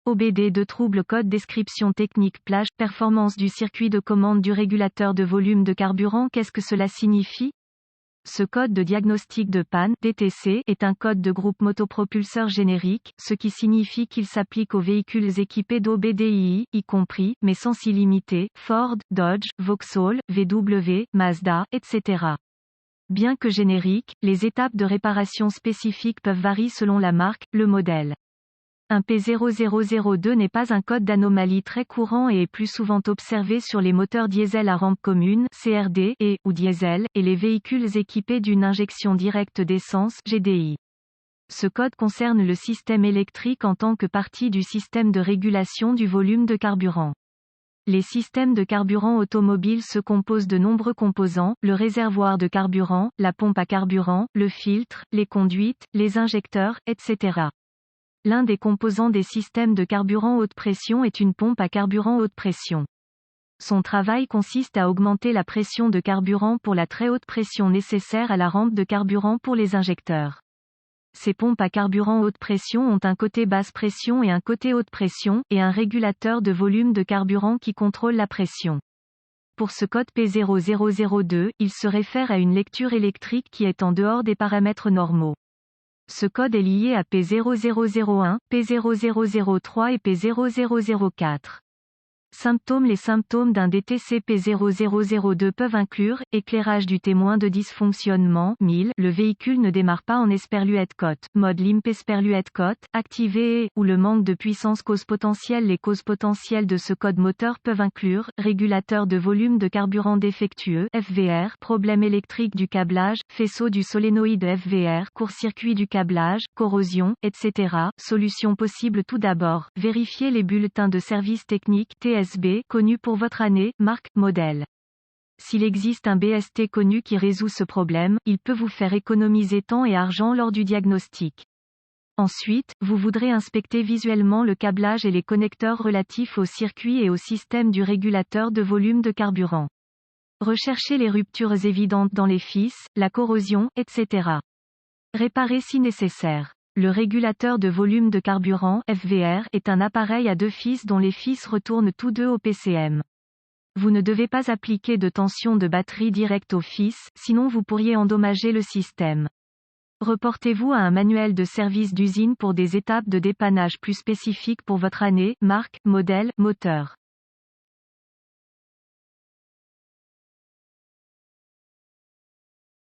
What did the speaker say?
OBD de trouble code description technique plage, performance du circuit de commande du régulateur de volume de carburant. Qu'est-ce que cela signifie? Ce code de diagnostic de panne, DTC, est un code de groupe motopropulseur générique, ce qui signifie qu'il s'applique aux véhicules équipés d'OBDII, y compris, mais sans illimité, Ford, Dodge, Vauxhall, VW, Mazda, etc. Bien que génériques, les étapes de réparation spécifiques peuvent varier selon la marque, le modèle. Un P0002 n'est pas un code d'anomalie très courant et est plus souvent observé sur les moteurs diesel à rampe commune, CRD, ou diesel, et les véhicules équipés d'une injection directe d'essence, GDI. Ce code concerne le système électrique en tant que partie du système de régulation du volume de carburant. Les systèmes de carburant automobile se composent de nombreux composants, le réservoir de carburant, la pompe à carburant, le filtre, les conduites, les injecteurs, etc. L'un des composants des systèmes de carburant haute pression est une pompe à carburant haute pression. Son travail consiste à augmenter la pression de carburant pour la très haute pression nécessaire à la rampe de carburant pour les injecteurs. Ces pompes à carburant haute pression ont un côté basse pression et un côté haute pression, et un régulateur de volume de carburant qui contrôle la pression. Pour ce code P0002, il se réfère à une lecture électrique qui est en dehors des paramètres normaux. Ce code est lié à P0001, P0003 et P0004. Symptômes. Les symptômes d'un DTC P0002 peuvent inclure, éclairage du témoin de dysfonctionnement, 1000, le véhicule ne démarre pas en esperluette cote, mode limp esperluette cote, activé ou le manque de puissance cause potentielle. Les causes potentielles de ce code moteur peuvent inclure, régulateur de volume de carburant défectueux, FVR, problème électrique du câblage, faisceau du solénoïde FVR, court-circuit du câblage, corrosion, etc. Solutions possibles. Tout d'abord, vérifiez les bulletins de service technique, TSB, connus pour votre année, marque, modèle. S'il existe un BST connu qui résout ce problème, il peut vous faire économiser temps et argent lors du diagnostic. Ensuite, vous voudrez inspecter visuellement le câblage et les connecteurs relatifs au circuit et au système du régulateur de volume de carburant. Recherchez les ruptures évidentes dans les fils, la corrosion, etc. Réparez si nécessaire. Le régulateur de volume de carburant, FVR, est un appareil à deux fils dont les fils retournent tous deux au PCM. Vous ne devez pas appliquer de tension de batterie directe aux fils, sinon vous pourriez endommager le système. Reportez-vous à un manuel de service d'usine pour des étapes de dépannage plus spécifiques pour votre année, marque, modèle, moteur.